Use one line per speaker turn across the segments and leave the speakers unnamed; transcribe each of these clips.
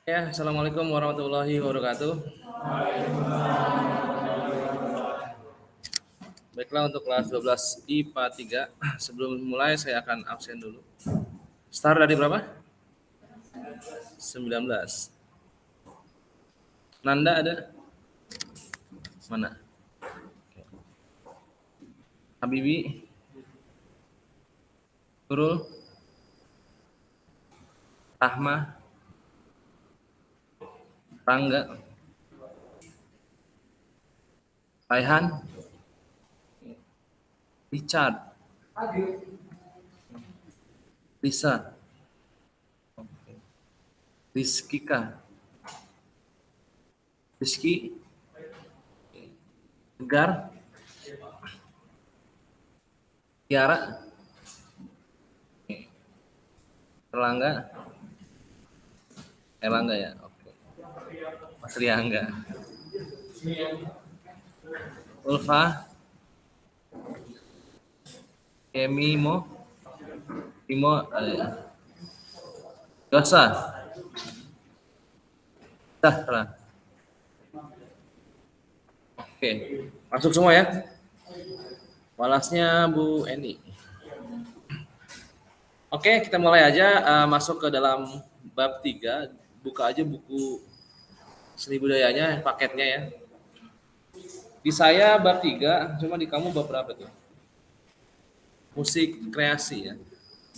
Ya, Assalamualaikum warahmatullahi wabarakatuh. Baiklah untuk kelas 12 IPA 3. Sebelum mulai saya akan absen dulu. Start dari berapa? 19. Nanda ada? Mana? Habibi, Nurul, Rahma, Rangga, Raihan, Richard, Lisa, Rizkika, Rizky, Tegar, Tiara, Erlangga, Erlangga ya. Oke. Mas Riangga, Ulfa, Emimo, Timo, Yosa, dah. Oke, masuk semua ya. Walasnya Bu Eni. Oke, kita mulai aja masuk ke dalam bab 3. Buka aja buku seni budayanya, paketnya ya. Di saya bab 3, cuma di kamu bab berapa tuh? Musik kreasi ya.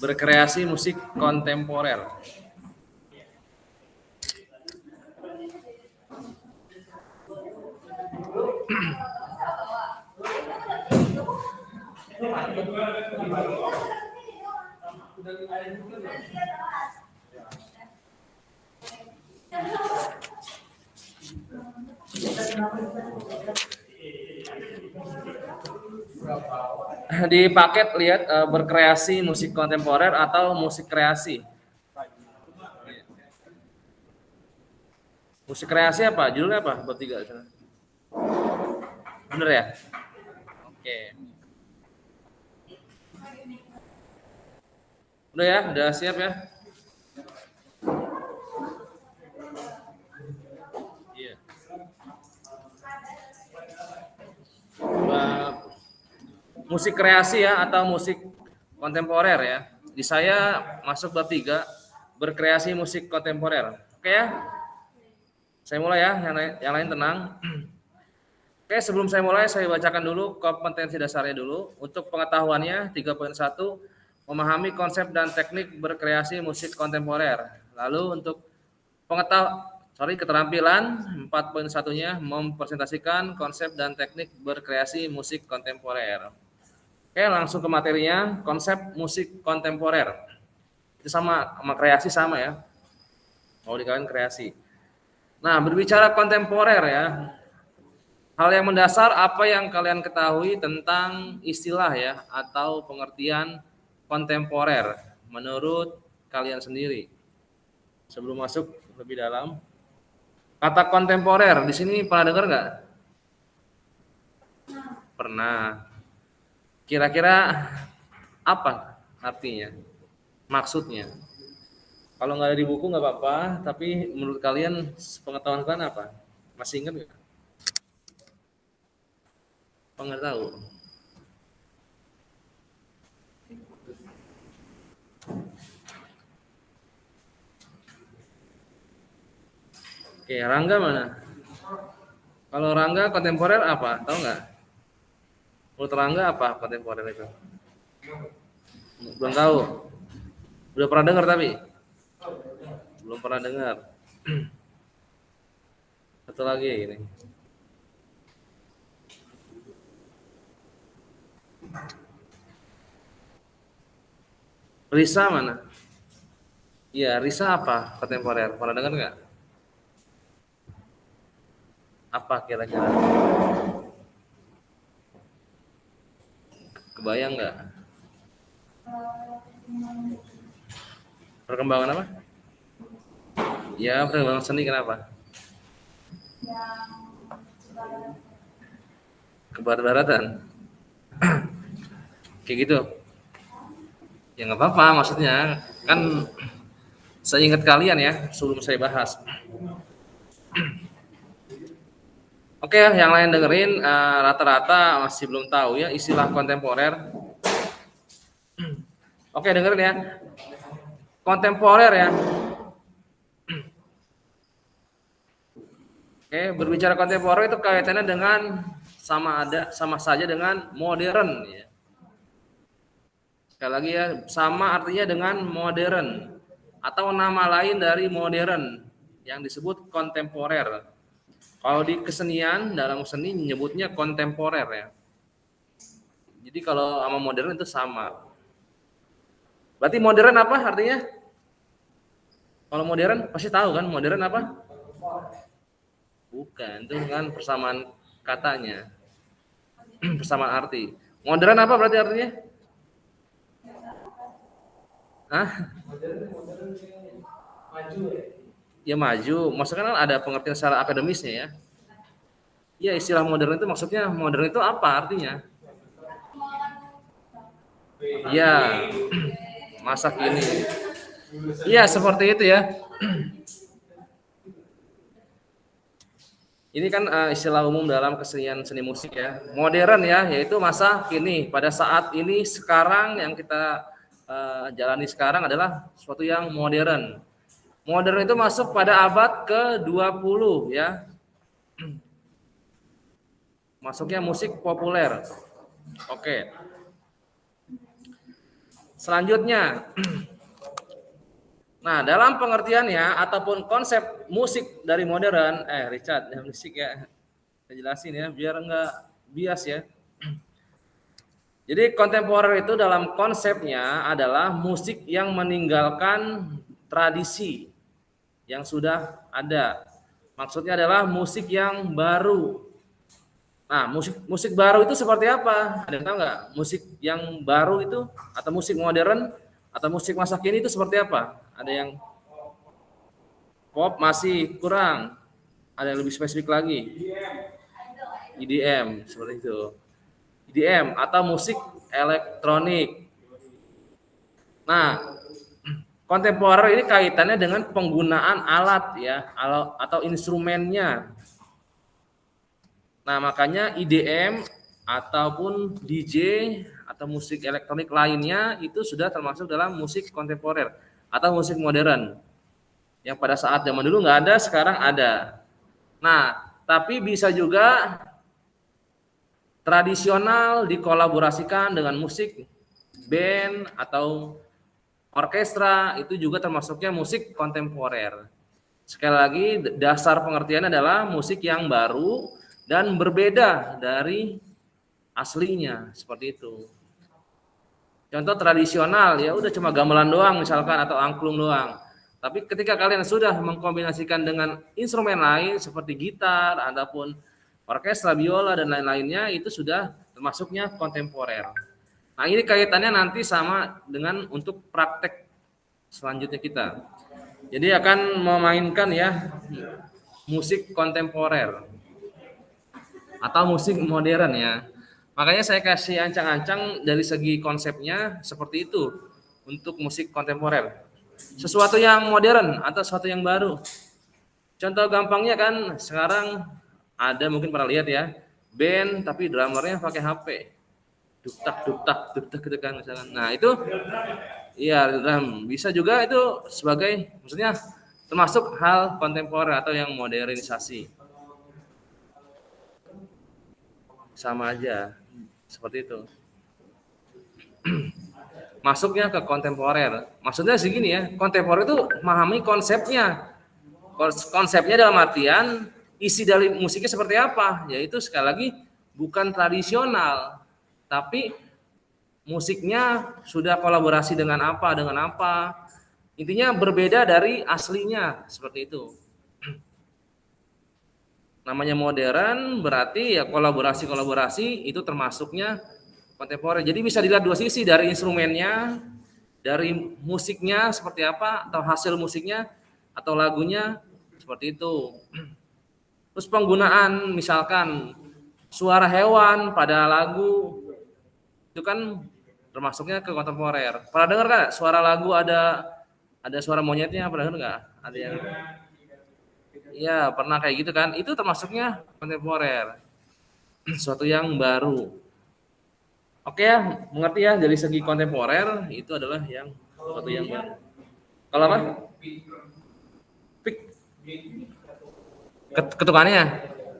Berkreasi musik kontemporer. Di paket lihat berkreasi musik kontemporer atau musik kreasi. Musik kreasi apa? Judulnya apa? Bab 3. Bener ya? Oke. Udah ya? Udah siap ya? Iya. Bab musik kreasi ya atau musik kontemporer ya. Di saya masuk bab 3 berkreasi musik kontemporer. Oke ya? Saya mulai ya, yang lain tenang. Oke, sebelum saya mulai saya bacakan dulu kompetensi dasarnya dulu. Untuk pengetahuannya 3.1 memahami konsep dan teknik berkreasi musik kontemporer. Lalu untuk keterampilan 4.1-nya mempresentasikan konsep dan teknik berkreasi musik kontemporer. Oke, langsung ke materinya, konsep musik kontemporer. Itu sama kreasi sama ya. Mau dikalian kreasi. Nah, berbicara kontemporer ya. Hal yang mendasar apa yang kalian ketahui tentang istilah ya atau pengertian kontemporer menurut kalian sendiri? Sebelum masuk lebih dalam, kata kontemporer di sini pernah dengar nggak? Pernah. Kira-kira apa artinya? Maksudnya? Kalau nggak ada di buku nggak apa-apa, tapi menurut kalian pengetahuan kalian apa? Masih ingat nggak? Oh, nggak tahu. Oke, Rangga mana? Kalau Rangga kontemporer apa? Tahu nggak? Menurut Rangga apa kontemporer itu? Belum tahu. Udah pernah dengar tapi belum pernah dengar. Satu lagi ini. Risa mana? Iya, Risa apa kontemporer? Pernah dengar nggak? Apa kira-kira? Kebayang nggak? Perkembangan apa? Ya, perkembangan seni kenapa? Kebarat-baratan. Kayak gitu. Ya nggak apa-apa, maksudnya kan Seingat kalian ya, sebelum saya bahas. Oke, yang lain dengerin rata-rata masih belum tahu ya istilah kontemporer. Oke, dengerin ya. Kontemporer ya. Oke, berbicara kontemporer itu kaitannya dengan sama saja dengan modern ya. Sekali lagi ya, sama artinya dengan modern atau nama lain dari modern yang disebut kontemporer. Kalau di kesenian, dalam seni menyebutnya kontemporer ya. Jadi kalau sama modern itu sama. Berarti modern apa artinya? Kalau modern pasti tahu kan modern apa? Bukan, itu kan persamaan katanya. Persamaan arti. Modern apa berarti artinya? Hah? Ya maju. Maksudnya kan ada pengertian secara akademisnya ya. Ya istilah modern itu maksudnya modern itu apa artinya? Ya masa kini. Iya seperti itu ya. Ini kan istilah umum dalam kesenian seni musik ya. Modern ya, yaitu masa kini. Pada saat ini sekarang yang kita jalani sekarang adalah sesuatu yang modern. Modern itu masuk pada abad ke-20 ya. Masuknya musik populer. Oke. Selanjutnya, nah dalam pengertiannya ataupun konsep musik dari modern, Richard, ya musik ya, saya jelasin ya biar enggak bias ya. Jadi kontemporer itu dalam konsepnya adalah musik yang meninggalkan tradisi yang sudah ada. Maksudnya adalah musik yang baru. Nah, musik baru itu seperti apa? Ada yang tahu nggak? Musik yang baru itu atau musik modern atau musik masa kini itu seperti apa? Ada yang pop masih kurang. Ada yang lebih spesifik lagi. EDM seperti itu. EDM atau musik elektronik. Nah, kontemporer ini kaitannya dengan penggunaan alat ya, atau instrumennya. Nah, makanya EDM ataupun DJ atau musik elektronik lainnya itu sudah termasuk dalam musik kontemporer atau musik modern. Yang pada saat zaman dulu nggak ada, sekarang ada. Nah, tapi bisa juga tradisional dikolaborasikan dengan musik band atau orkestra, itu juga termasuknya musik kontemporer. Sekali lagi, dasar pengertiannya adalah musik yang baru dan berbeda dari aslinya, seperti itu. Contoh tradisional ya udah cuma gamelan doang misalkan atau angklung doang. Tapi ketika kalian sudah mengkombinasikan dengan instrumen lain seperti gitar ataupun orkestra, biola dan lain-lainnya, itu sudah termasuknya kontemporer. Nah, ini kaitannya nanti sama dengan untuk praktek selanjutnya kita. Jadi akan memainkan ya musik kontemporer atau musik modern ya. Makanya saya kasih ancang-ancang dari segi konsepnya seperti itu untuk musik kontemporer. Sesuatu yang modern atau sesuatu yang baru. Contoh gampangnya kan sekarang ada mungkin pernah lihat ya, band tapi drummernya pakai HP. Duk tak gitu kan misalkan. Nah, itu iya drum. Bisa juga itu sebagai maksudnya termasuk hal kontemporer atau yang modernisasi. Sama aja seperti itu. Masuknya ke kontemporer. Maksudnya segini ya, kontemporer itu memahami konsepnya. Konsepnya dalam artian isi dari musiknya seperti apa? Yaitu sekali lagi bukan tradisional, tapi musiknya sudah kolaborasi dengan apa. Intinya berbeda dari aslinya, seperti itu. Namanya modern berarti ya kolaborasi itu termasuknya kontemporer. Jadi bisa dilihat dua sisi, dari instrumennya, dari musiknya seperti apa, atau hasil musiknya, atau lagunya seperti itu. Terus penggunaan misalkan suara hewan pada lagu itu kan termasuknya ke kontemporer. Pernah dengar kan suara lagu ada Ada suara monyetnya, pernah dengar nggak? Ada yang, ya pernah kayak gitu kan? Itu termasuknya kontemporer, sesuatu yang baru. Oke ya, mengerti ya, dari segi kontemporer itu adalah yang sesuatu yang baru. Kalau apa? Pik, ketukannya,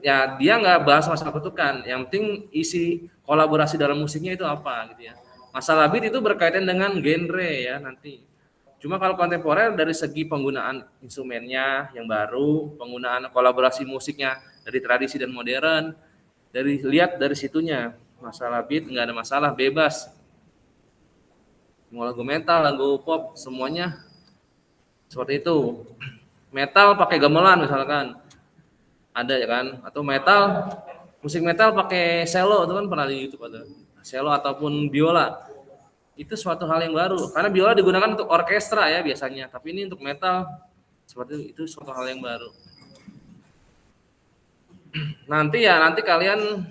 ya dia nggak bahas masalah ketukan. Yang penting isi kolaborasi dalam musiknya itu apa gitu ya. Masalah beat itu berkaitan dengan genre ya nanti. Cuma kalau kontemporer dari segi penggunaan instrumennya yang baru, penggunaan kolaborasi musiknya dari tradisi dan modern, lihat dari situnya. Masalah beat nggak ada masalah, bebas. Mau lagu metal, lagu pop, semuanya seperti itu. Metal pakai gamelan misalkan, ada ya kan? Atau metal, musik metal pakai cello, itu kan pernah di YouTube ada. Cello ataupun biola. Itu suatu hal yang baru karena biola digunakan untuk orkestra ya biasanya, tapi ini untuk metal seperti itu suatu hal yang baru. Nanti kalian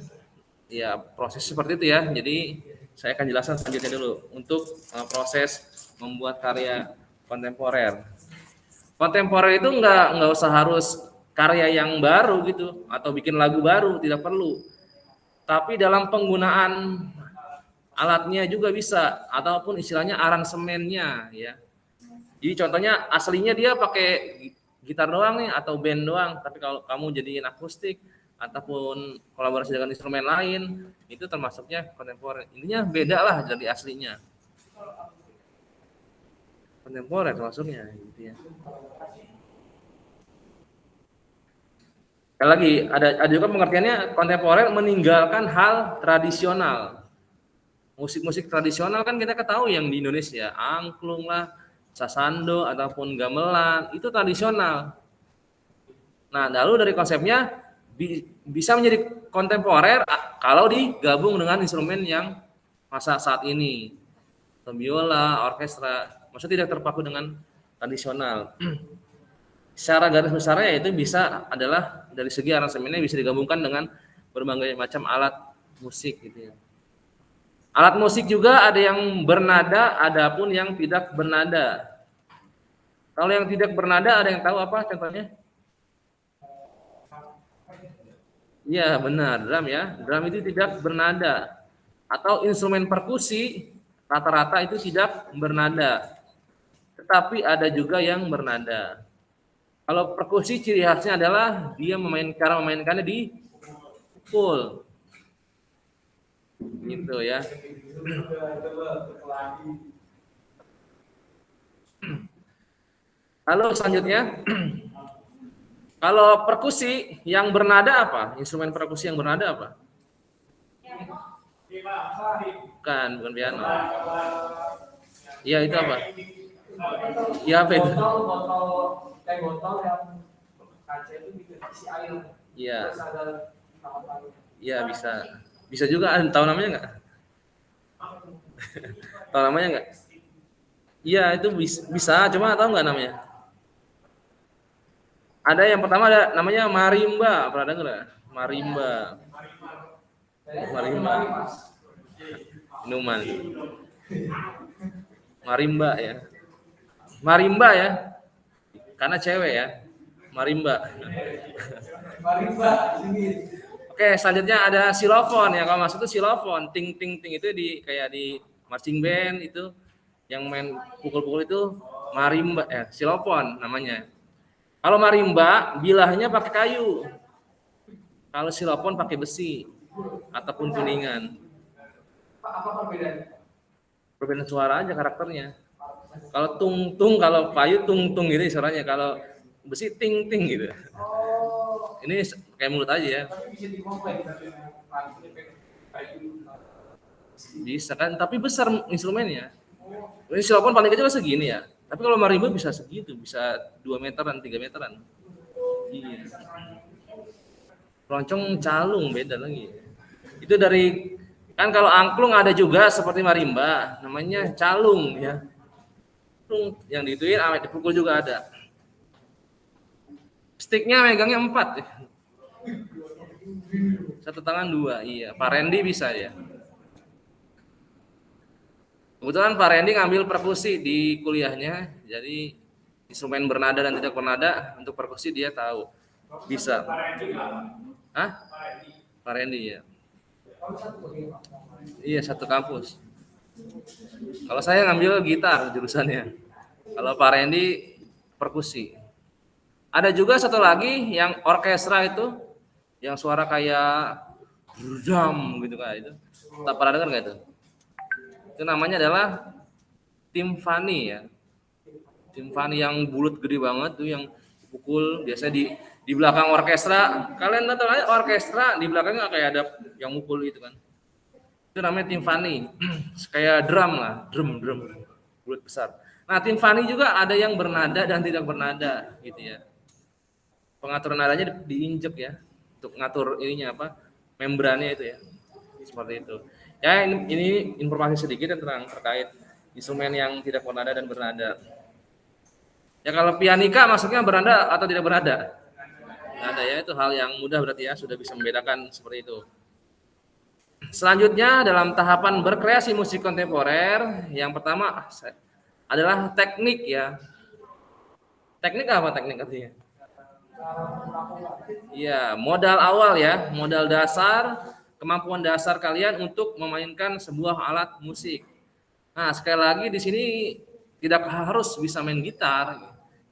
ya proses seperti itu ya. Jadi saya akan jelaskan selanjutnya dulu untuk proses membuat karya kontemporer. Kontemporer itu nggak usah harus karya yang baru gitu atau bikin lagu baru, tidak perlu. Tapi dalam penggunaan alatnya juga bisa ataupun istilahnya aransemennya ya. Jadi contohnya aslinya dia pakai gitar doang nih atau band doang, tapi kalau kamu jadiin akustik ataupun kolaborasi dengan instrumen lain itu termasuknya kontemporer. Intinya beda lah dari aslinya. Kontemporer termasuknya gitu ya. Sekali lagi ada juga pengertiannya kontemporer meninggalkan hal tradisional. Musik-musik tradisional kan kita ketahui yang di Indonesia, angklung lah, sasando ataupun gamelan, itu tradisional. Nah, lalu dari konsepnya bisa menjadi kontemporer kalau digabung dengan instrumen yang masa saat ini. Biola, orkestra, maksudnya tidak terpaku dengan tradisional. Secara garis besarnya itu bisa adalah dari segi aransemennya bisa digabungkan dengan berbagai macam alat musik gitu ya. Alat musik juga ada yang bernada, ada pun yang tidak bernada. Kalau yang tidak bernada ada yang tahu apa contohnya? Iya benar, drum ya. Drum itu tidak bernada. Atau instrumen perkusi rata-rata itu tidak bernada. Tetapi ada juga yang bernada. Kalau perkusi ciri khasnya adalah dia cara memainkannya di pukul. Gitu ya. Lalu selanjutnya, kalau perkusi yang bernada apa? Instrumen perkusi yang bernada apa? Bukan piano. Iya itu apa? Iya apa itu? Botol yang kaca itu diisi air. Iya. Iya bisa. Bisa juga. Tahu namanya nggak? Tahu namanya nggak? Iya itu bisa. Cuma tahu nggak namanya? Ada yang pertama ada namanya marimba, pernah dengar nggak? Marimba. Minuman. Marimba ya. Marimba ya. Karena cewek ya. Marimba. Oke, selanjutnya ada xilofon ya. Kalau masuk itu xilofon, ting ting ting itu kayak di marching band itu yang main pukul-pukul itu marimba xilofon namanya. Kalau marimba bilahnya pakai kayu. Kalau xilofon pakai besi ataupun kuningan. Apa perbedaannya? Perbedaan suara aja karakternya. Kalau tung-tung, kalau kayu tung-tung gitu suaranya. Kalau besi ting-ting gitu. Ini kayak mulut aja ya. Bisa kan, tapi besar instrumennya. Ini xilofon paling kecil segini ya. Tapi kalau marimba bisa segitu, bisa 2 meteran, 3 meteran. Iya. Keroncong calung beda lagi. Itu dari kan kalau angklung ada juga seperti marimba, namanya calung ya. Yang dituin dipukul juga ada. Sticknya megangnya 4. Satu tangan 2, iya. Pak Randy bisa ya. Kebetulan Pak Randy ngambil perkusi di kuliahnya, jadi instrumen bernada dan tidak bernada, untuk perkusi dia tahu. Bisa. Hah? Pak Randy ya. Iya, satu kampus. Kalau saya ngambil gitar jurusannya. Kalau Pak Randy perkusi. Ada juga satu lagi yang orkestra itu, yang suara kayak drum gitu kan itu. Tak pernah dengar nggak itu? Itu namanya adalah timpani ya. Timpani yang bulat gede banget tuh, yang pukul biasanya di belakang orkestra. Kalian tahu aja orkestra di belakangnya kayak ada yang mukul itu kan. Itu namanya timpani. Kayak drum lah, drum bulat besar. Nah, timpani juga ada yang bernada dan tidak bernada gitu ya. Pengatur nadanya diinjek ya, untuk ngatur ininya apa, membrannya itu ya, seperti itu ya. Ini informasi sedikit tentang terkait instrumen yang tidak bernada dan bernada ya. Kalau pianika masuknya bernada atau tidak bernada? Nada ya, itu hal yang mudah berarti ya, sudah bisa membedakan seperti itu. Selanjutnya dalam tahapan berkreasi musik kontemporer, yang pertama adalah teknik ya. Teknik apa teknik artinya? Iya, modal awal ya, modal dasar, kemampuan dasar kalian untuk memainkan sebuah alat musik. Nah, sekali lagi di sini tidak harus bisa main gitar,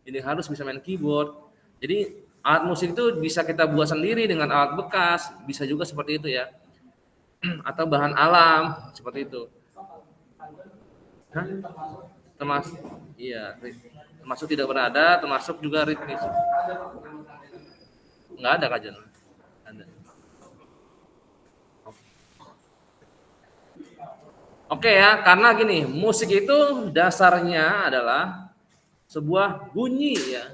jadi harus bisa main keyboard. Jadi alat musik itu bisa kita buat sendiri dengan alat bekas, bisa juga seperti itu ya, atau bahan alam seperti itu. Hah? Termasuk, iya, termasuk tidak bernada, termasuk juga ritmis. Nggak ada kajian. Ada. Oke ya, karena gini, musik itu dasarnya adalah sebuah bunyi ya,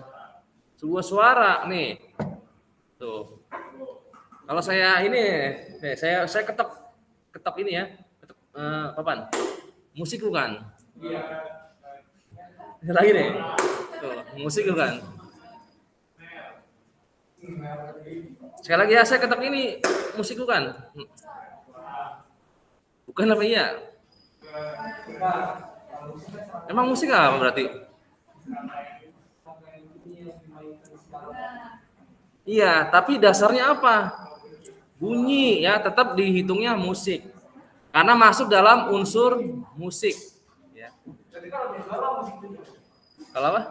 sebuah suara nih. Tuh. Kalau saya ini, saya ketok ini ya, ketok papan. Musik bukan? Iya. Lagi nih. Tuh, musik bukan? Sekali lagi ya, saya ketok ini, musik bukan? Bukan apa iya? Emang musik apa berarti? Iya, tapi dasarnya apa? Bunyi ya, tetap dihitungnya musik. Karena masuk dalam unsur musik. Ya. Kalau apa?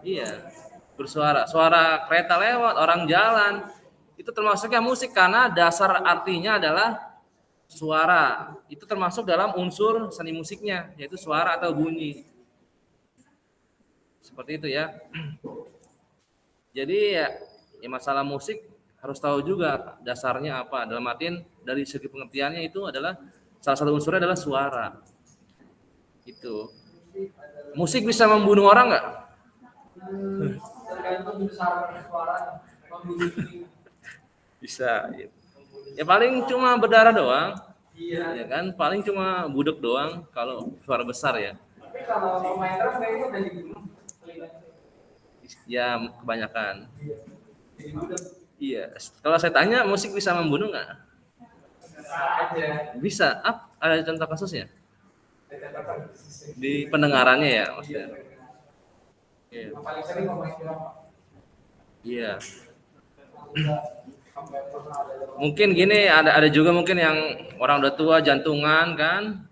Iya, bersuara. Suara kereta lewat, orang jalan. Itu termasuknya musik karena dasar artinya adalah suara. Itu termasuk dalam unsur seni musiknya, yaitu suara atau bunyi. Seperti itu ya. Jadi ya masalah musik harus tahu juga dasarnya apa. Dalam artian dari segi pengertiannya itu adalah salah satu unsurnya adalah suara. Itu. Musik bisa membunuh orang nggak? Bisa. Ya paling cuma berdarah doang. Ya kan, paling cuma budek doang kalau suara besar ya. Tapi kalau main drum kayaknya udah dibunuh. Ya kebanyakan. Iya. Kalau saya tanya musik bisa membunuh nggak? Bisa. Ada contoh kasusnya? Di pendengarannya ya maksudnya. Iya. Iya. Mungkin gini, ada juga mungkin yang orang udah tua jantungan kan,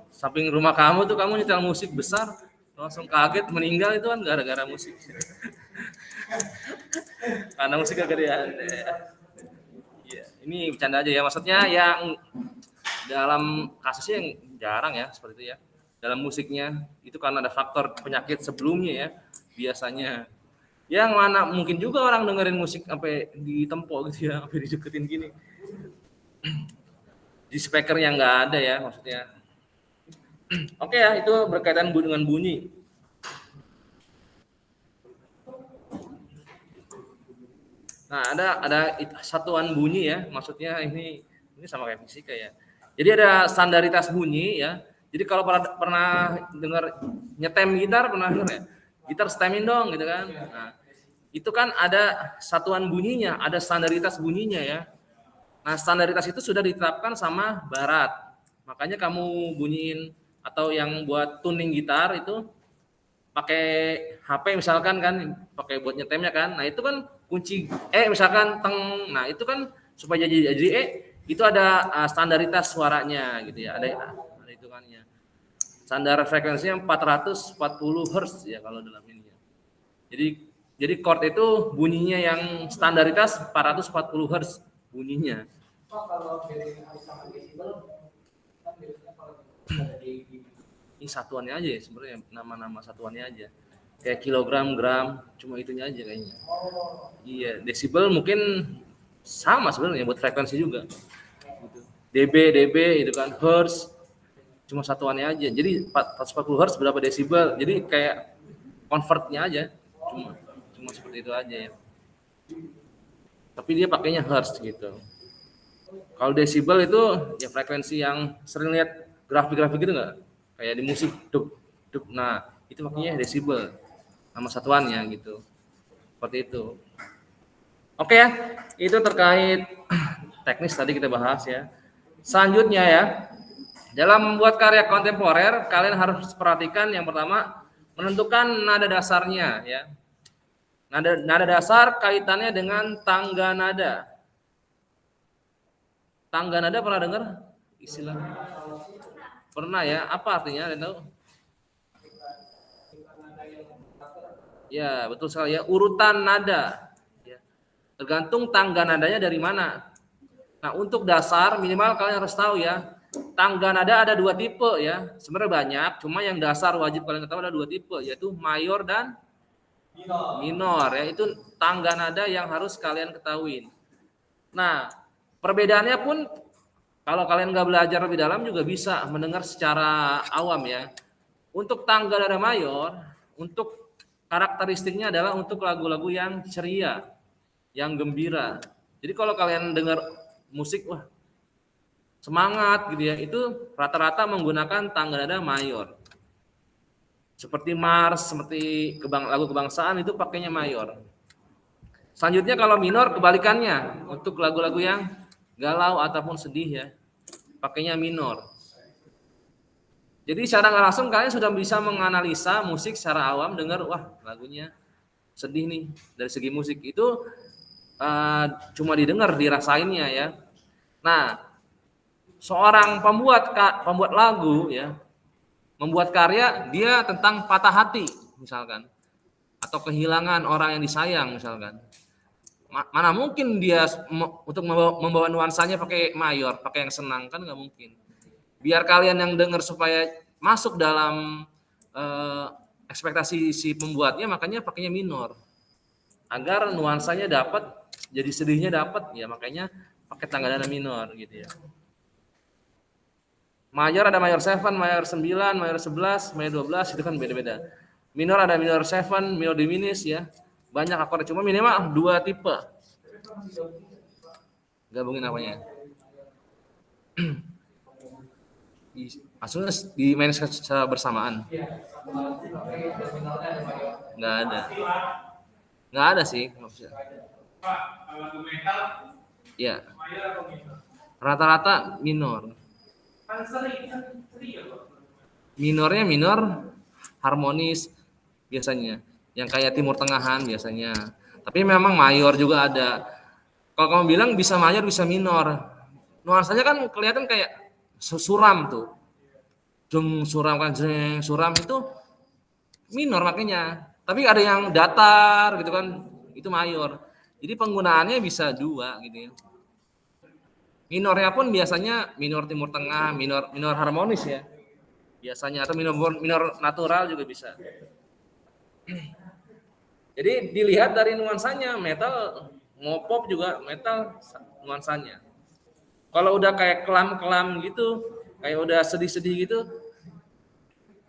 samping rumah kamu tuh kamu nyetel musik besar, langsung kaget meninggal, itu kan gara-gara musik. Karena musik kegedean. Ya, ini bercanda aja ya, maksudnya yang dalam kasusnya yang jarang ya seperti itu ya. Dalam musiknya itu karena ada faktor penyakit sebelumnya ya biasanya. Yang mana mungkin juga orang dengerin musik sampai ditempo gitu ya, sampai dideketin gini. Di speaker yang nggak ada ya maksudnya. Oke ya, itu berkaitan dengan bunyi. Nah, ada satuan bunyi ya, maksudnya ini sama kayak fisika ya. Jadi ada standaritas bunyi ya. Jadi kalau pernah dengar nyetem gitar, pernah dengar ya? Gitar stemin dong gitu kan. Nah, itu kan ada satuan bunyinya, ada standaritas bunyinya ya. Nah, standaritas itu sudah ditetapkan sama barat. Makanya kamu bunyiin atau yang buat tuning gitar itu pakai HP misalkan kan, pakai buat nyetemnya kan. Nah, itu kan kunci misalkan teng. Nah, itu kan supaya jadi itu ada standaritas suaranya gitu ya. Ada hitungannya. Standar frekuensinya 440 Hz ya kalau dalam ini ya. Jadi chord itu bunyinya yang standaritas 440 Hz bunyinya. Ini satuannya aja ya sebenarnya, nama-nama satuannya aja. Kayak kilogram, gram, cuma itunya aja kayaknya. Iya, desibel mungkin sama sebenarnya buat frekuensi juga. Gitu. dB, dB itu kan hertz, cuma satuannya aja. Jadi 440 hertz berapa desibel? Jadi kayak convertnya aja. Cuma seperti itu aja ya. Tapi dia pakainya hertz gitu. Kalau desibel itu ya frekuensi yang sering lihat grafik-grafik gitu nggak? Kayak di musik, duk, duk. Nah, itu makanya desibel, nama satuannya gitu. Seperti itu. Oke ya, itu terkait teknis tadi kita bahas ya. Selanjutnya ya, dalam membuat karya kontemporer, kalian harus perhatikan yang pertama menentukan nada dasarnya ya. Nada dasar kaitannya dengan tangga nada. Tangga nada pernah dengar istilah? Pernah ya? Apa artinya? Ada tahu? Ya, betul sekali ya. Urutan nada. Ya. Tergantung tangga nadanya dari mana. Nah, untuk dasar minimal kalian harus tahu ya. Tangga nada ada dua tipe ya. Sebenarnya banyak, cuma yang dasar wajib kalian ketahui ada dua tipe, yaitu mayor dan minor ya. Itu tangga nada yang harus kalian ketahui. Nah, perbedaannya pun kalau kalian nggak belajar lebih dalam juga bisa mendengar secara awam ya. Untuk tangga nada mayor, untuk karakteristiknya adalah untuk lagu-lagu yang ceria, yang gembira. Jadi kalau kalian dengar musik, wah semangat gitu ya, itu rata-rata menggunakan tangga nada mayor. Seperti Mars, seperti lagu kebangsaan itu pakainya mayor. Selanjutnya kalau minor kebalikannya, untuk lagu-lagu yang galau ataupun sedih ya, pakainya minor. Jadi secara nggak langsung kalian sudah bisa menganalisa musik secara awam, dengar wah lagunya sedih nih dari segi musik itu cuma didengar dirasainnya ya. Nah, seorang pembuat lagu ya, membuat karya dia tentang patah hati misalkan atau kehilangan orang yang disayang misalkan. Mana mungkin dia untuk membawa nuansanya pakai mayor, pakai yang senang kan nggak mungkin. Biar kalian yang dengar supaya masuk dalam ekspektasi si pembuatnya, makanya pakainya minor agar nuansanya dapat, jadi sedihnya dapat ya, makanya pakai tangga nada minor gitu ya. Mayor ada mayor 7, mayor 9, mayor 11, mayor 12 itu kan beda-beda. Minor ada minor 7, minor diminished ya. Banyak akord, cuma minimal dua tipe. Gabungin apanya? Maksudnya dimainkan secara bersamaan? Nggak ada. Nggak ada sih maksudnya. Ya. Rata-rata minor. Minornya minor harmonis biasanya, yang kayak Timur Tengahan biasanya. Tapi memang mayor juga ada. Kalau kamu bilang bisa mayor bisa minor, nuansanya kan kelihatan kayak suram tuh. Jung suram kan, jeng suram itu minor makanya. Tapi ada yang datar gitu kan, itu mayor. Jadi penggunaannya bisa dua gitu ya. Minornya pun biasanya minor Timur Tengah, minor harmonis ya. Biasanya atau minor natural juga bisa. Jadi dilihat dari nuansanya, metal mau pop juga metal nuansanya. Kalau udah kayak kelam-kelam gitu, kayak udah sedih-sedih gitu,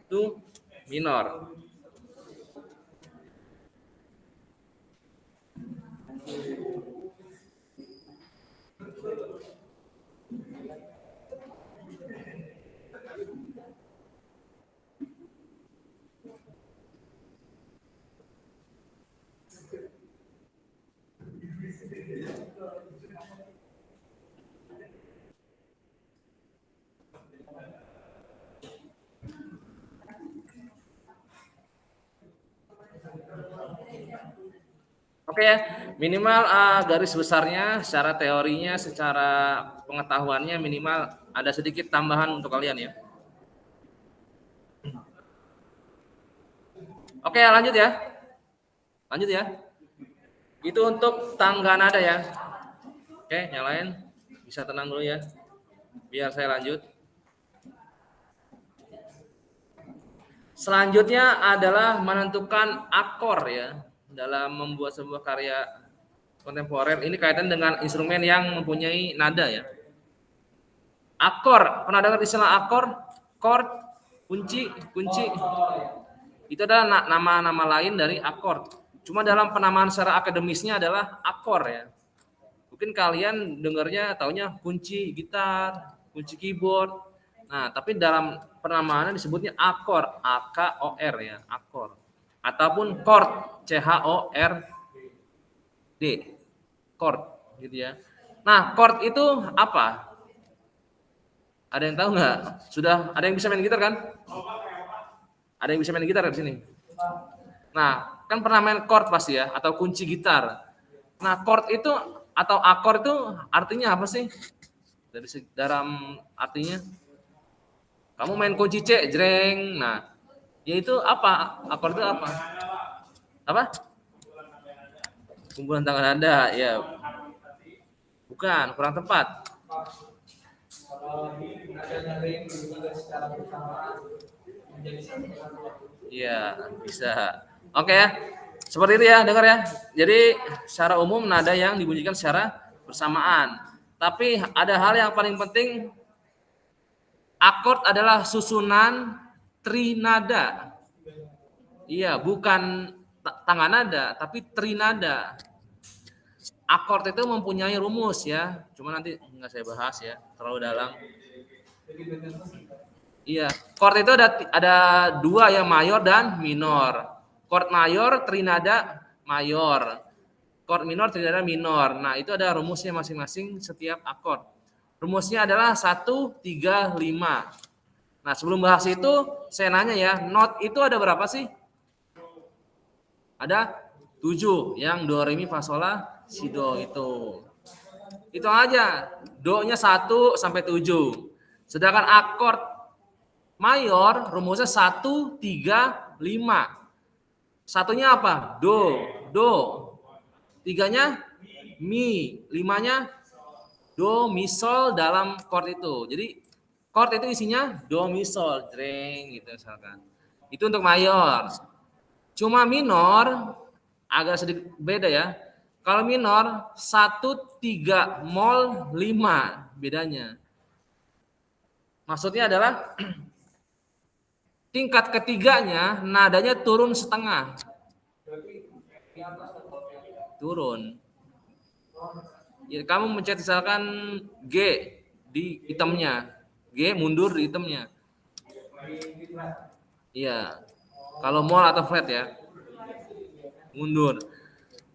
itu minor. Oke ya, minimal garis besarnya, secara teorinya, secara pengetahuannya minimal ada sedikit tambahan untuk kalian ya. Oke, lanjut ya. Lanjut ya. Itu untuk tangga nada ya. Oke, yang lain bisa tenang dulu ya. Biar saya lanjut. Selanjutnya adalah menentukan akor ya dalam membuat sebuah karya kontemporer. Ini kaitan dengan instrumen yang mempunyai nada ya. Akor, pernah dengar istilah akor? Chord, kunci, kunci. Itu adalah nama-nama lain dari akor. Cuma dalam penamaan secara akademisnya adalah akor ya. Mungkin kalian dengarnya taunya kunci gitar, kunci keyboard. Nah, tapi dalam penamaannya disebutnya akor, A K O R ya, akor. Ataupun chord, C H O R D. Chord gitu ya. Nah, chord itu apa? Ada yang tahu nggak? Sudah ada yang bisa main gitar kan? Ada yang bisa main gitar di sini? Nah, kan pernah main chord pasti ya, atau kunci gitar. Nah, chord itu atau akor itu artinya apa sih? Dalam artinya, kamu main kunci C, jreng. Nah, yaitu apa? Akor itu apa? Apa? Kumpulan tangan nada, ya. Bukan, kurang tepat. Iya, bisa. Oke ya. Seperti itu ya, dengar ya. Jadi secara umum nada yang dibunyikan secara bersamaan. Tapi ada hal yang paling penting, akord adalah susunan trinada. Iya, bukan tangga nada, tapi trinada. Akord itu mempunyai rumus ya. Cuma nanti nggak saya bahas ya, terlalu dalam. Iya, chord itu ada dua ya, mayor dan minor. Chord mayor trinada mayor. Chord minor trinada minor. Nah, itu ada rumusnya masing-masing setiap akord. Rumusnya adalah 1 3 5. Nah, sebelum bahas itu saya nanya ya, not itu ada berapa sih? Ada 7, yang do re mi fa sol la si do itu. Itu aja. Do-nya 1 sampai 7. Sedangkan akord mayor rumusnya 1 3 5. Satunya apa? Do, do. Tiganya mi, limanya do mi sol dalam chord itu. Jadi chord itu isinya do mi sol, jreng gitu misalkan. Itu untuk mayor. Cuma minor agak sedikit beda ya. Kalau minor 1 3 mol 5 bedanya. Maksudnya adalah tingkat ketiganya nadanya turun setengah. Turun. Ya, kamu mencet misalkan G di hitamnya. G mundur di hitamnya. Iya. Kalau mol atau flat ya. Mundur.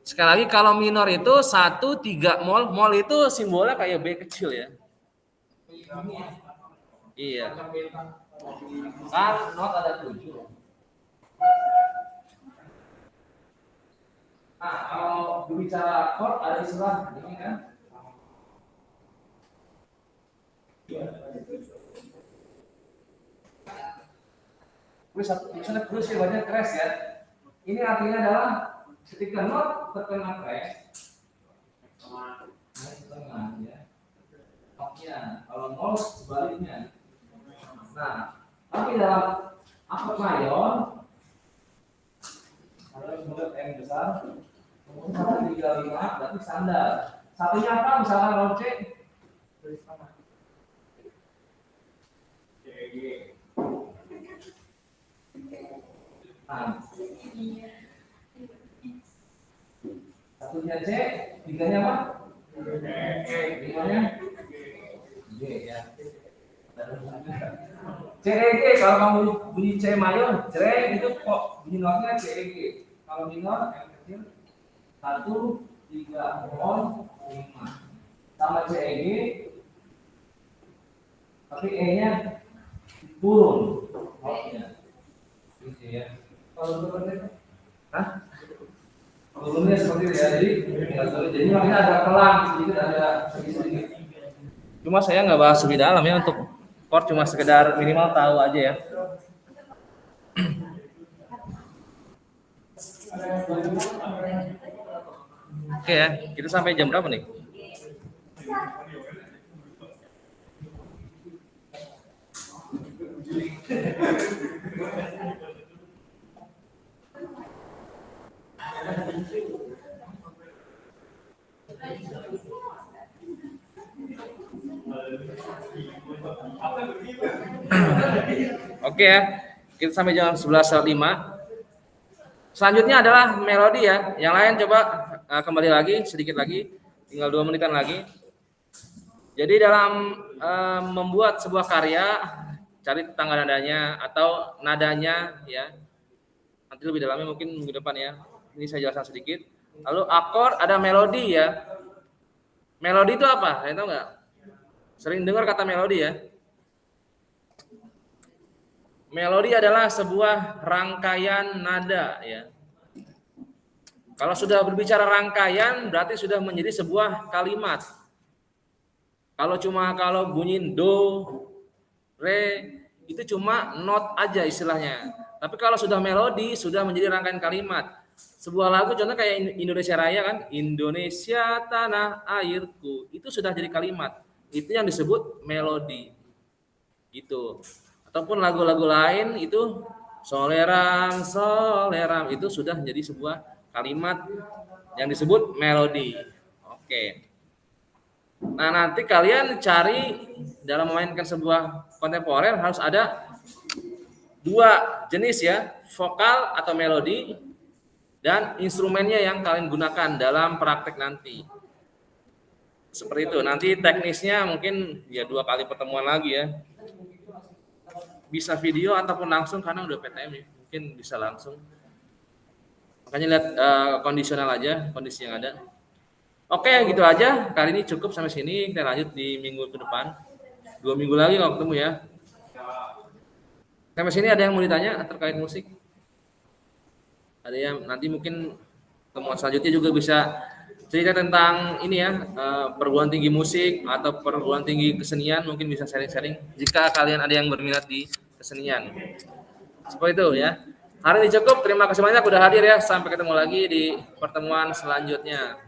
Sekali lagi kalau minor itu 1 3 mol. Mol itu simbolnya kayak B kecil ya. Iya. Kan not ada 7. Nah, kalau berbicara chord ada istilah ini kan. Misalnya terus ya banyak crash ya. Ini artinya adalah ketika not terkena crash, ya. Notnya, kalau nol sebaliknya. Nah, tapi dalam akord mayor, ada mulut M besar, kemudian 1 3 5 berarti standar. Satunya apa? Misalnya kalau C, nah, satunya C, tiganya apa? Limanya G ya. C E G, kalau kamu bunyi C mayor, jreng itu kok bunyi notnya C E G. Kalau minor M kecil 1 3 mol 5 sama C E G, tapi E-nya turun notnya. Gitu ya. Kalau turun itu, hah? Volumenya seperti itu ya. Jadi makanya ada kelang sedikit, ada sedikit. Cuma saya nggak bahas lebih dalam ya untuk chord, cuma sekedar minimal tahu aja ya. Oke ya, kita sampai jam berapa nih? Oke ya, kita sampai jam 11.05. Selanjutnya adalah melodi ya. Yang lain coba kembali lagi sedikit lagi, tinggal 2 menitan lagi. Jadi dalam membuat sebuah karya, cari tangga nadanya atau nadanya ya. Nanti lebih dalamnya mungkin minggu depan ya. Ini saya jelaskan sedikit. Lalu akor, ada melodi ya. Melodi itu apa? Saya tahu nggak? Sering dengar kata melodi ya. Melodi adalah sebuah rangkaian nada ya. Kalau sudah berbicara rangkaian berarti sudah menjadi sebuah kalimat. Kalau bunyi do, re itu cuma not aja istilahnya. Tapi kalau sudah melodi sudah menjadi rangkaian kalimat. Sebuah lagu contohnya kayak Indonesia Raya kan, Indonesia tanah airku, itu sudah jadi kalimat. Itu yang disebut melodi. Gitu. Ataupun lagu-lagu lain itu soleram, soleram itu sudah menjadi sebuah kalimat yang disebut melodi. Oke. Nah, nanti kalian cari dalam memainkan sebuah kontemporer harus ada 2 jenis ya, vokal atau melodi dan instrumennya yang kalian gunakan dalam praktek nanti. Seperti itu. Nanti teknisnya mungkin ya 2 kali pertemuan lagi ya. Bisa video ataupun langsung karena udah PTM ya, mungkin bisa langsung. Makanya lihat kondisional aja, kondisi yang ada. Oke, gitu aja. Kali ini cukup sampai sini. Kita lanjut di minggu ke depan. 2 minggu lagi kalau ketemu ya. Sampai sini ada yang mau ditanya terkait musik? Ada yang nanti mungkin temuan selanjutnya juga bisa cerita tentang ini ya, perguruan tinggi musik atau perguruan tinggi kesenian, mungkin bisa sharing-sharing jika kalian ada yang berminat di kesenian. Seperti itu ya. Hari ini cukup, terima kasih banyak udah hadir ya. Sampai ketemu lagi di pertemuan selanjutnya.